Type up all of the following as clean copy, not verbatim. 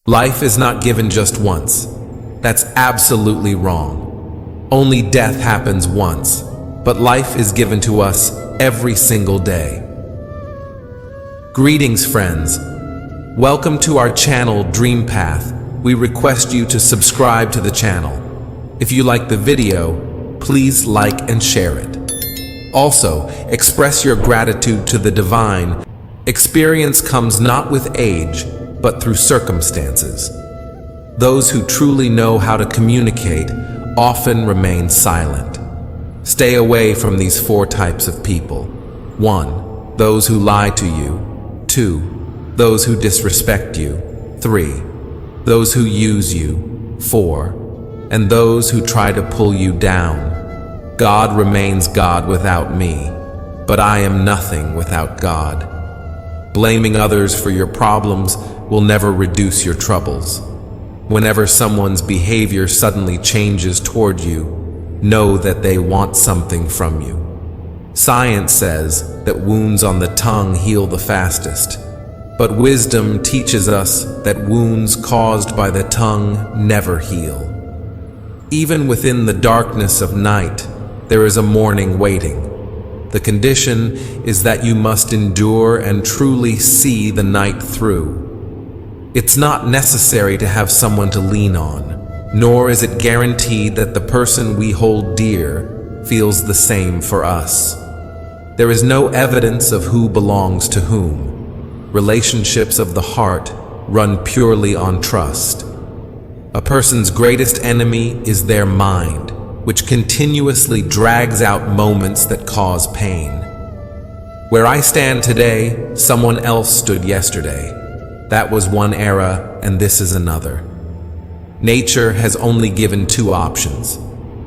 Life is not given just once. That's absolutely wrong. Only death happens once, but life is given to us every single day. Greetings, friends. Welcome to our channel, Dream Path. We request you to subscribe to the channel. If you like the video, please like and share it. Also, express your gratitude to the divine. Experience comes not with age, but through circumstances. Those who truly know how to communicate often remain silent. Stay away from these 4 types of people. 1. Those who lie to you. 2. Those who disrespect you. 3. Those who use you. 4. And those who try to pull you down. God remains God without me, but I am nothing without God. Blaming others for your problems will never reduce your troubles. Whenever someone's behavior suddenly changes toward you, know that they want something from you. Science says that wounds on the tongue heal the fastest, but wisdom teaches us that wounds caused by the tongue never heal. Even within the darkness of night, there is a morning waiting. The condition is that you must endure and truly see the night through. It's not necessary to have someone to lean on, nor is it guaranteed that the person we hold dear feels the same for us. There is no evidence of who belongs to whom. Relationships of the heart run purely on trust. A person's greatest enemy is their mind, which continuously drags out moments that cause pain. Where I stand today, someone else stood yesterday. That was one era, and this is another. Nature has only given 2 options: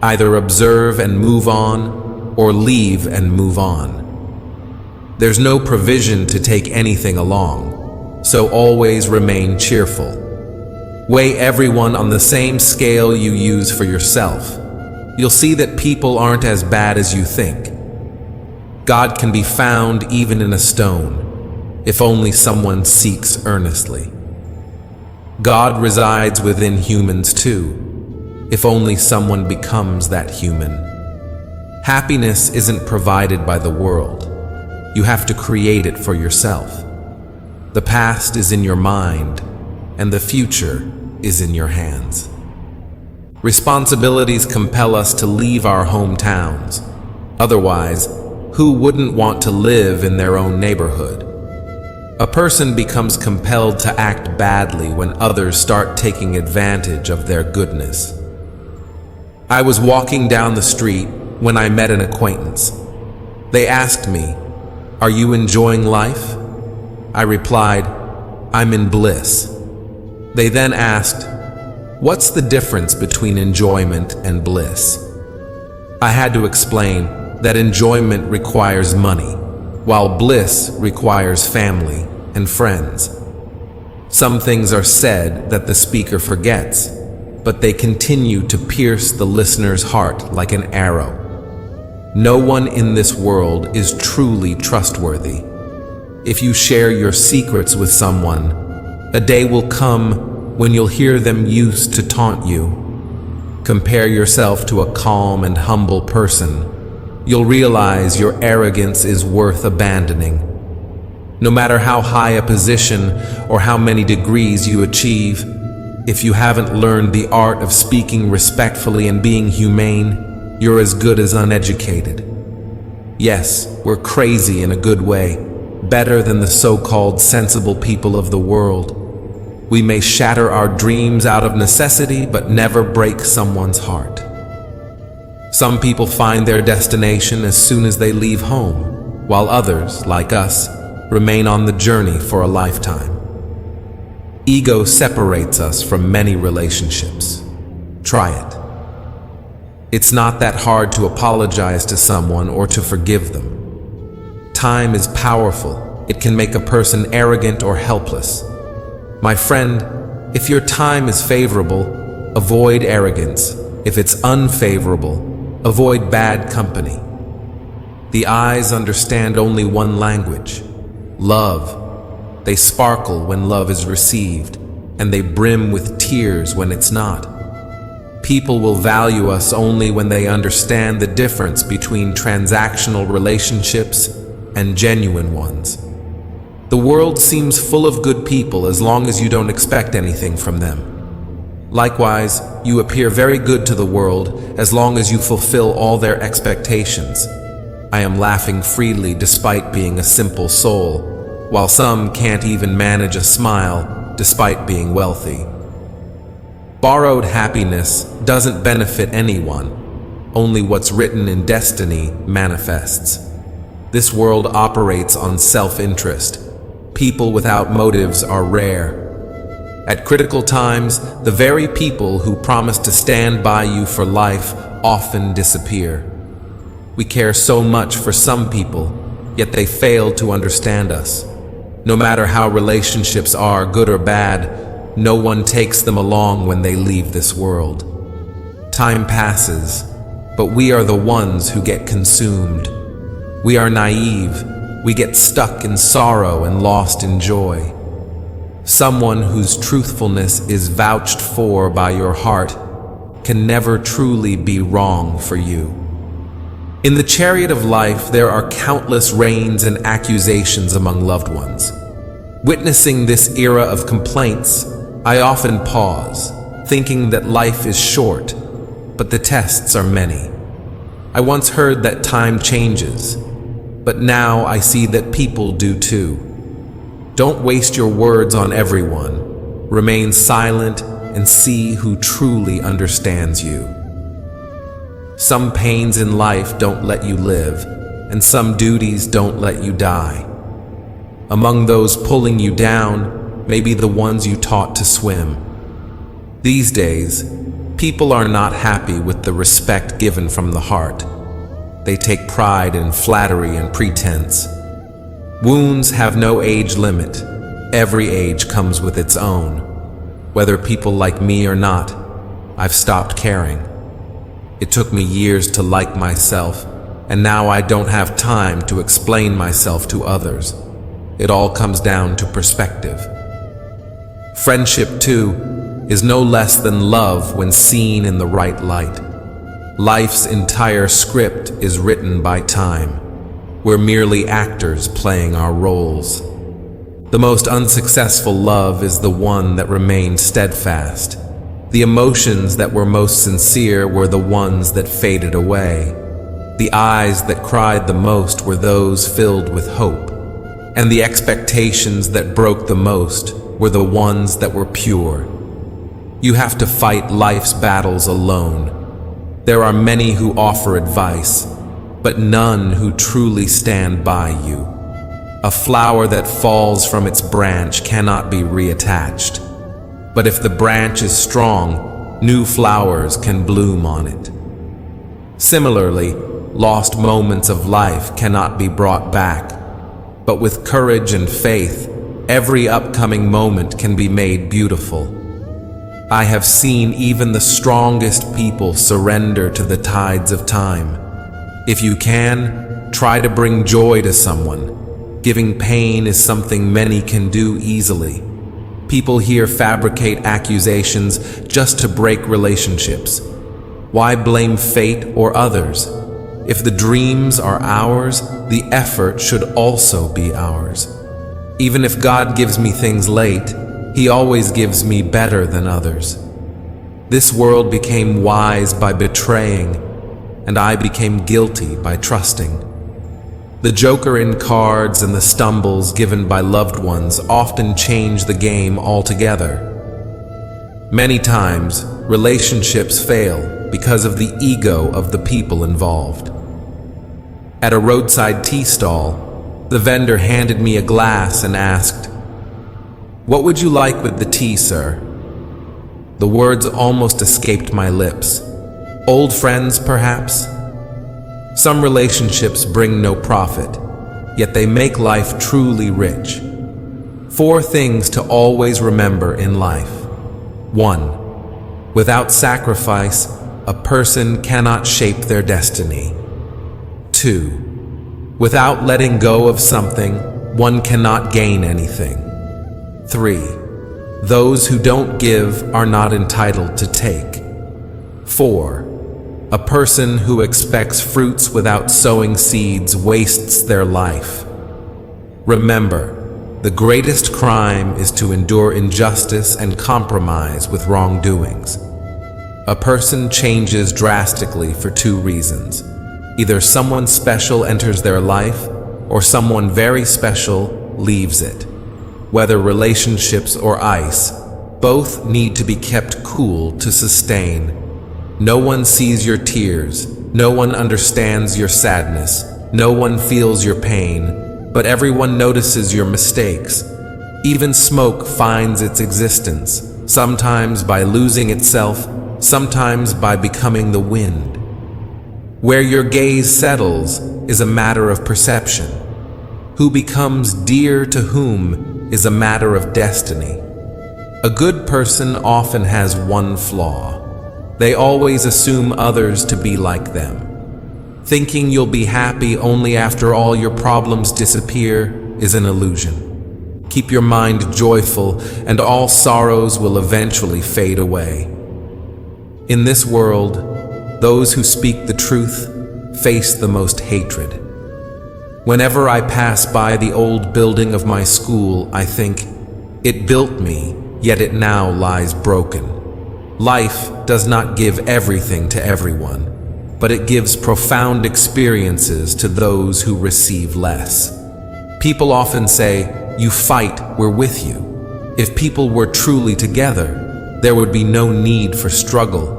either observe and move on, or leave and move on. There's no provision to take anything along, so always remain cheerful. Weigh everyone on the same scale you use for yourself. You'll see that people aren't as bad as you think. God can be found even in a stone, if only someone seeks earnestly. God resides within humans too, if only someone becomes that human. Happiness isn't provided by the world. You have to create it for yourself. The past is in your mind, and the future is in your hands. Responsibilities compel us to leave our hometowns. Otherwise, who wouldn't want to live in their own neighborhood? A person becomes compelled to act badly when others start taking advantage of their goodness. I was walking down the street when I met an acquaintance. They asked me, "Are you enjoying life?" I replied, "I'm in bliss." They then asked, "What's the difference between enjoyment and bliss?" I had to explain that enjoyment requires money, while bliss requires family and friends. Some things are said that the speaker forgets, but they continue to pierce the listener's heart like an arrow. No one in this world is truly trustworthy. If you share your secrets with someone, a day will come when you'll hear them used to taunt you. Compare yourself to a calm and humble person. You'll realize your arrogance is worth abandoning. No matter how high a position or how many degrees you achieve, if you haven't learned the art of speaking respectfully and being humane, you're as good as uneducated. Yes, we're crazy in a good way, better than the so-called sensible people of the world. We may shatter our dreams out of necessity, but never break someone's heart. Some people find their destination as soon as they leave home, while others, like us, remain on the journey for a lifetime. Ego separates us from many relationships. Try it. It's not that hard to apologize to someone or to forgive them. Time is powerful. It can make a person arrogant or helpless. My friend, if your time is favorable, avoid arrogance. If it's unfavorable, avoid bad company. The eyes understand only one language: love. They sparkle when love is received, and they brim with tears when it's not. People will value us only when they understand the difference between transactional relationships and genuine ones. The world seems full of good people as long as you don't expect anything from them. Likewise, you appear very good to the world as long as you fulfill all their expectations. I am laughing freely despite being a simple soul, while some can't even manage a smile despite being wealthy. Borrowed happiness doesn't benefit anyone. Only what's written in destiny manifests. This world operates on self-interest. People without motives are rare. At critical times, the very people who promise to stand by you for life often disappear. We care so much for some people, yet they fail to understand us. No matter how relationships are, good or bad, no one takes them along when they leave this world. Time passes, but we are the ones who get consumed. We are naive. We get stuck in sorrow and lost in joy. Someone whose truthfulness is vouched for by your heart can never truly be wrong for you. In the chariot of life, there are countless reigns and accusations among loved ones. Witnessing this era of complaints, I often pause, thinking that life is short, but the tests are many. I once heard that time changes, but now I see that people do too. Don't waste your words on everyone. Remain silent and see who truly understands you. Some pains in life don't let you live, and some duties don't let you die. Among those pulling you down may be the ones you taught to swim. These days, people are not happy with the respect given from the heart. They take pride in flattery and pretense. Wounds have no age limit. Every age comes with its own. Whether people like me or not, I've stopped caring. It took me years to like myself, and now I don't have time to explain myself to others. It all comes down to perspective. Friendship, too, is no less than love when seen in the right light. Life's entire script is written by time. We're merely actors playing our roles. The most unsuccessful love is the one that remained steadfast. The emotions that were most sincere were the ones that faded away. The eyes that cried the most were those filled with hope. And the expectations that broke the most were the ones that were pure. You have to fight life's battles alone. There are many who offer advice, but none who truly stand by you. A flower that falls from its branch cannot be reattached. But if the branch is strong, new flowers can bloom on it. Similarly, lost moments of life cannot be brought back. But with courage and faith, every upcoming moment can be made beautiful. I have seen even the strongest people surrender to the tides of time. If you can, try to bring joy to someone. Giving pain is something many can do easily. People here fabricate accusations just to break relationships. Why blame fate or others? If the dreams are ours, the effort should also be ours. Even if God gives me things late, He always gives me better than others. This world became wise by betraying, and I became guilty by trusting. The joker in cards and the stumbles given by loved ones often change the game altogether. Many times, relationships fail because of the ego of the people involved. At a roadside tea stall, the vendor handed me a glass and asked, "What would you like with the tea, sir?" The words almost escaped my lips. Old friends, perhaps? Some relationships bring no profit, yet they make life truly rich. 4 things to always remember in life. 1. Without sacrifice, a person cannot shape their destiny. 2. Without letting go of something, one cannot gain anything. 3. Those who don't give are not entitled to take. 4. A person who expects fruits without sowing seeds wastes their life. Remember, the greatest crime is to endure injustice and compromise with wrongdoings. A person changes drastically for 2 reasons. Either someone special enters their life, or someone very special leaves it. Whether relationships or ice, both need to be kept cool to sustain. No one sees your tears, no one understands your sadness, no one feels your pain, but everyone notices your mistakes. Even smoke finds its existence, sometimes by losing itself, sometimes by becoming the wind. Where your gaze settles is a matter of perception. Who becomes dear to whom is a matter of destiny. A good person often has one flaw. They always assume others to be like them. Thinking you'll be happy only after all your problems disappear is an illusion. Keep your mind joyful, and all sorrows will eventually fade away. In this world, those who speak the truth face the most hatred. Whenever I pass by the old building of my school, I think, it built me, yet it now lies broken. Life does not give everything to everyone, but it gives profound experiences to those who receive less. People often say, "You fight, we're with you." If people were truly together, there would be no need for struggle.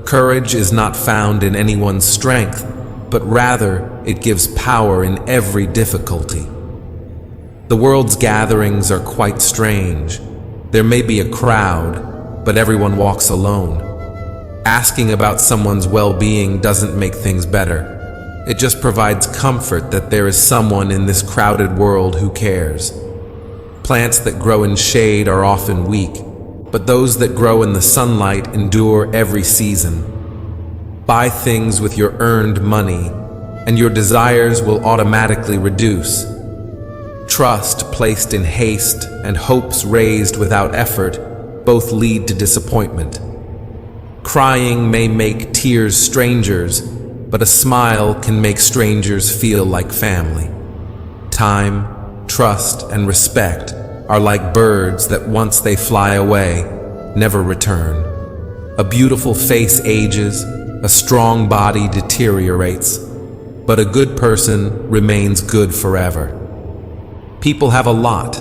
Courage is not found in anyone's strength, but rather it gives power in every difficulty. The world's gatherings are quite strange. There may be a crowd, but everyone walks alone. Asking about someone's well-being doesn't make things better. It just provides comfort that there is someone in this crowded world who cares. Plants that grow in shade are often weak, but those that grow in the sunlight endure every season. Buy things with your earned money, and your desires will automatically reduce. Trust placed in haste and hopes raised without effort both lead to disappointment. Crying may make tears strangers, but a smile can make strangers feel like family. Time, trust, and respect are like birds that once they fly away, never return. A beautiful face ages, a strong body deteriorates, but a good person remains good forever. People have a lot,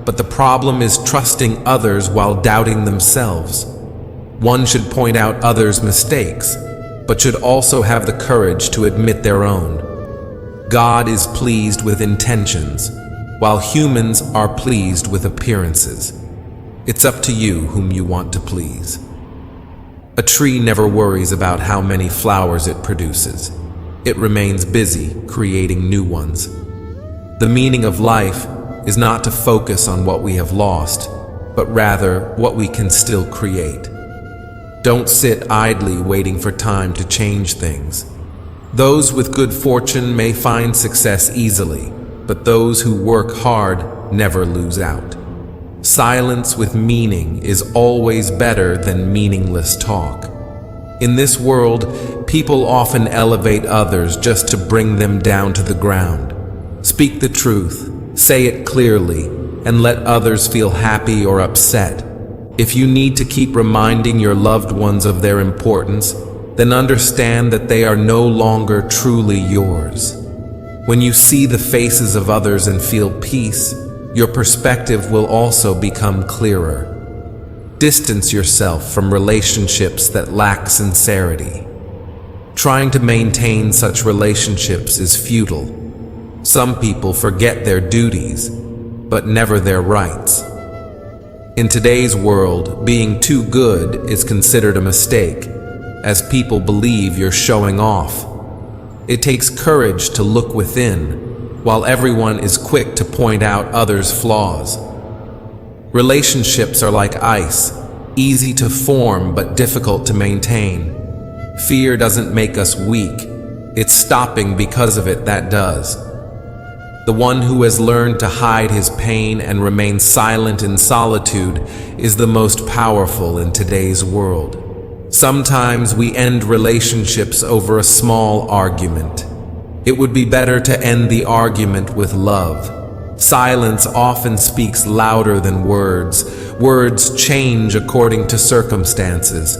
but the problem is trusting others while doubting themselves. One should point out others' mistakes, but should also have the courage to admit their own. God is pleased with intentions, while humans are pleased with appearances. It's up to you whom you want to please. A tree never worries about how many flowers it produces. It remains busy creating new ones. The meaning of life is not to focus on what we have lost, but rather what we can still create. Don't sit idly waiting for time to change things. Those with good fortune may find success easily, but those who work hard never lose out. Silence with meaning is always better than meaningless talk. In this world, people often elevate others just to bring them down to the ground. Speak the truth, say it clearly, and let others feel happy or upset. If you need to keep reminding your loved ones of their importance, then understand that they are no longer truly yours. When you see the faces of others and feel peace, your perspective will also become clearer. Distance yourself from relationships that lack sincerity. Trying to maintain such relationships is futile. Some people forget their duties, but never their rights. In today's world, being too good is considered a mistake, as people believe you're showing off. It takes courage to look within, while everyone is quick to point out others' flaws. Relationships are like ice, easy to form but difficult to maintain. Fear doesn't make us weak, it's stopping because of it that does. The one who has learned to hide his pain and remain silent in solitude is the most powerful in today's world. Sometimes we end relationships over a small argument. It would be better to end the argument with love. Silence often speaks louder than words. Words change according to circumstances.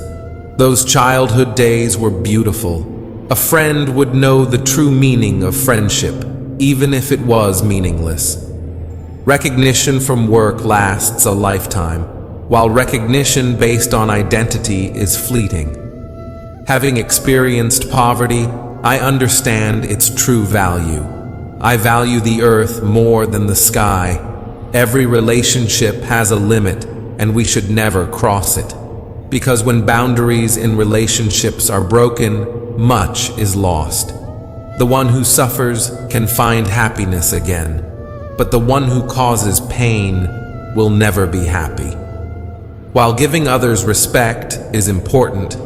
Those childhood days were beautiful. A friend would know the true meaning of friendship, even if it was meaningless. Recognition from work lasts a lifetime, while recognition based on identity is fleeting. Having experienced poverty, I understand its true value. I value the earth more than the sky. Every relationship has a limit, and we should never cross it. Because when boundaries in relationships are broken, much is lost. The one who suffers can find happiness again, but the one who causes pain will never be happy. While giving others respect is important,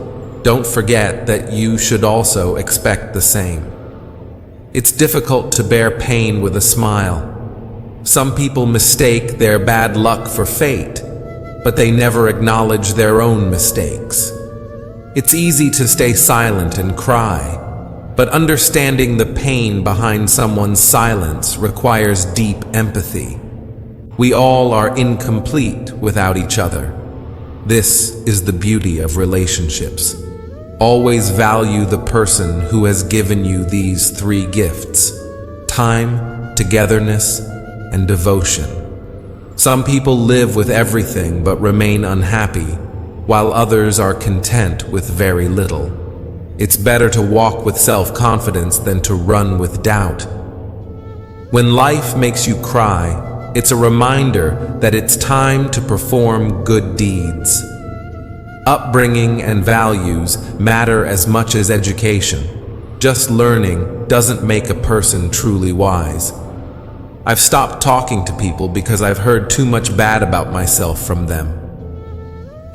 don't forget that you should also expect the same. It's difficult to bear pain with a smile. Some people mistake their bad luck for fate, but they never acknowledge their own mistakes. It's easy to stay silent and cry, but understanding the pain behind someone's silence requires deep empathy. We all are incomplete without each other. This is the beauty of relationships. Always value the person who has given you these three gifts: time, togetherness, and devotion. Some people live with everything but remain unhappy, while others are content with very little. It's better to walk with self-confidence than to run with doubt. When life makes you cry, it's a reminder that it's time to perform good deeds. Upbringing and values matter as much as education. Just learning doesn't make a person truly wise. I've stopped talking to people because I've heard too much bad about myself from them.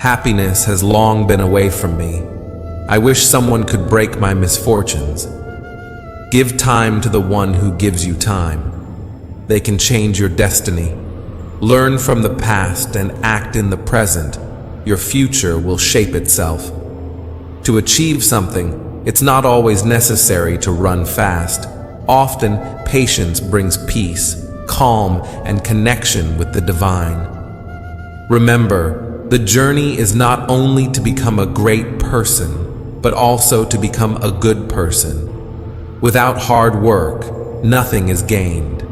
Happiness has long been away from me. I wish someone could break my misfortunes. Give time to the one who gives you time. They can change your destiny. Learn from the past and act in the present. Your future will shape itself. To achieve something, it's not always necessary to run fast. Often, patience brings peace, calm, and connection with the divine. Remember, the journey is not only to become a great person, but also to become a good person. Without hard work, nothing is gained.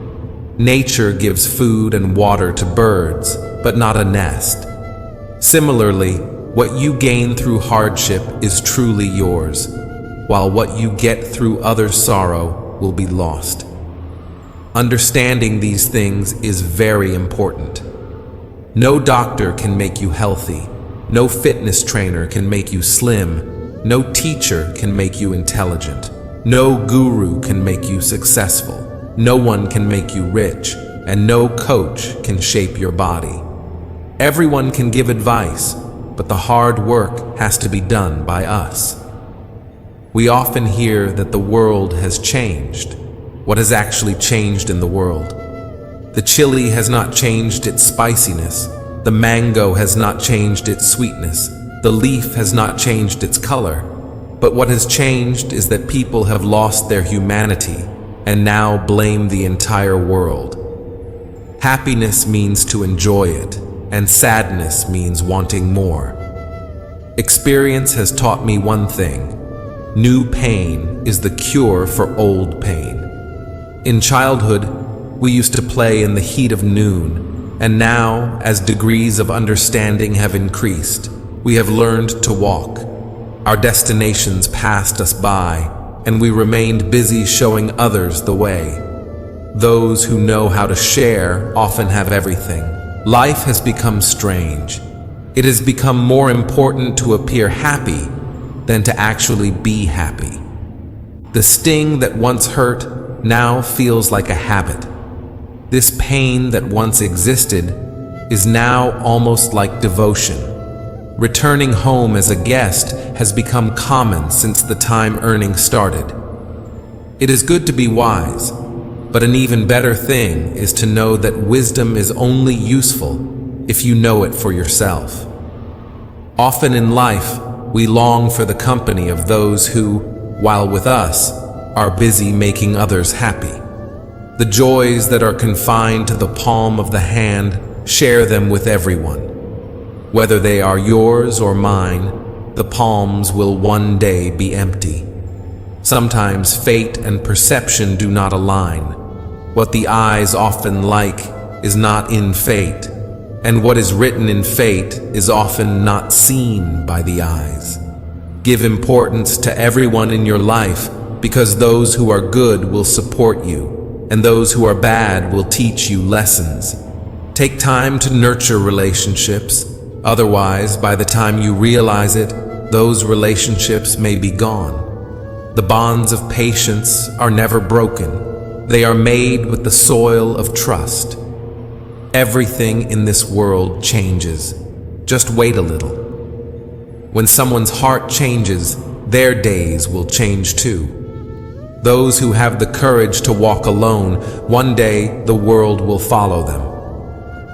Nature gives food and water to birds, but not a nest. Similarly, what you gain through hardship is truly yours, while what you get through others' sorrow will be lost. Understanding these things is very important. No doctor can make you healthy. No fitness trainer can make you slim. No teacher can make you intelligent. No guru can make you successful. No one can make you rich, and no coach can shape your body. Everyone can give advice, but the hard work has to be done by us. We often hear that the world has changed. What has actually changed in the world? The chili has not changed its spiciness. The mango has not changed its sweetness. The leaf has not changed its color. But what has changed is that people have lost their humanity and now blame the entire world. Happiness means to enjoy it, and sadness means wanting more. Experience has taught me one thing: new pain is the cure for old pain. In childhood, we used to play in the heat of noon, and now, as degrees of understanding have increased, we have learned to walk. Our destinations passed us by, and we remained busy showing others the way. Those who know how to share often have everything. Life has become strange. It has become more important to appear happy than to actually be happy. The sting that once hurt now feels like a habit. This pain that once existed is now almost like devotion. Returning home as a guest has become common since the time earning started. It is good to be wise, But an even better thing is to know that wisdom is only useful if you know it for yourself. Often in life, we long for the company of those who, while with us, are busy making others happy. The joys that are confined to the palm of the hand, share them with everyone. Whether they are yours or mine, the palms will one day be empty. Sometimes fate and perception do not align. What the eyes often like is not in fate, and what is written in fate is often not seen by the eyes. Give importance to everyone in your life, because those who are good will support you, and those who are bad will teach you lessons. Take time to nurture relationships, otherwise, by the time you realize it, those relationships may be gone. The bonds of patience are never broken. They are made with the soil of trust. Everything in this world changes. Just wait a little. When someone's heart changes, their days will change too. Those who have the courage to walk alone, one day the world will follow them.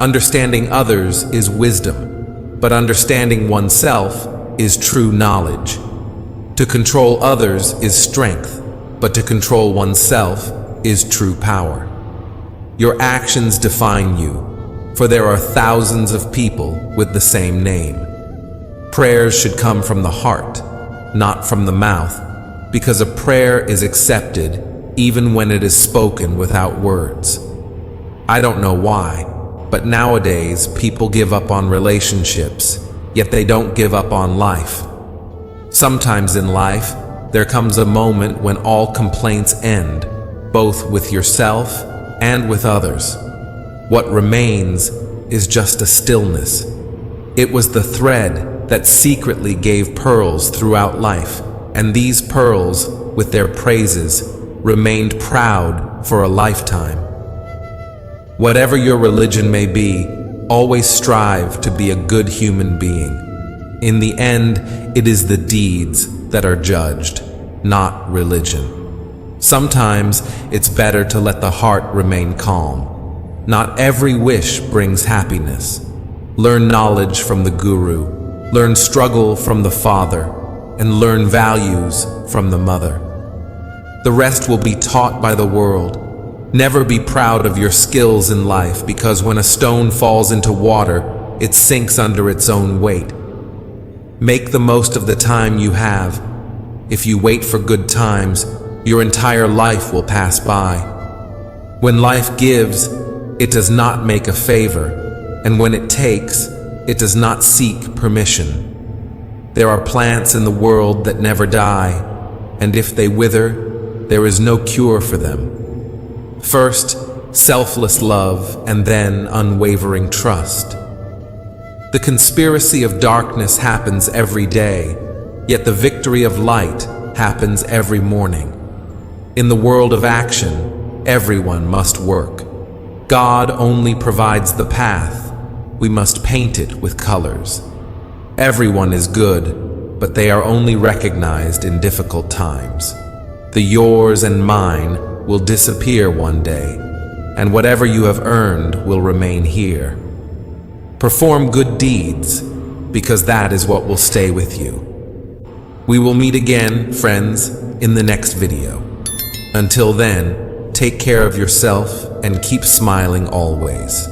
Understanding others is wisdom, but understanding oneself is true knowledge. To control others is strength, but to control oneself is true power. Your actions define you, for there are thousands of people with the same name. Prayers should come from the heart, not from the mouth, because a prayer is accepted even when it is spoken without words. I don't know why, but nowadays people give up on relationships, yet they don't give up on life. Sometimes in life, there comes a moment when all complaints end, both with yourself and with others. What remains is just a stillness. It was the thread that secretly gave pearls throughout life, and these pearls, with their praises, remained proud for a lifetime. Whatever your religion may be, always strive to be a good human being. In the end, it is the deeds that are judged, not religion. Sometimes it's better to let the heart remain calm. Not every wish brings happiness. Learn knowledge from the guru, learn struggle from the father, and learn values from the mother. The rest will be taught by the world. Never be proud of your skills in life, because when a stone falls into water, it sinks under its own weight. Make the most of the time you have. If you wait for good times, your entire life will pass by. When life gives, it does not make a favor, and when it takes, it does not seek permission. There are plants in the world that never die, and if they wither, there is no cure for them. First, selfless love, and then unwavering trust. The conspiracy of darkness happens every day, yet the victory of light happens every morning. In the world of action, everyone must work. God only provides the path. We must paint it with colors. Everyone is good, but they are only recognized in difficult times. The yours and mine will disappear one day, and whatever you have earned will remain here. Perform good deeds, because that is what will stay with you. We will meet again, friends, in the next video. Until then, take care of yourself and keep smiling always.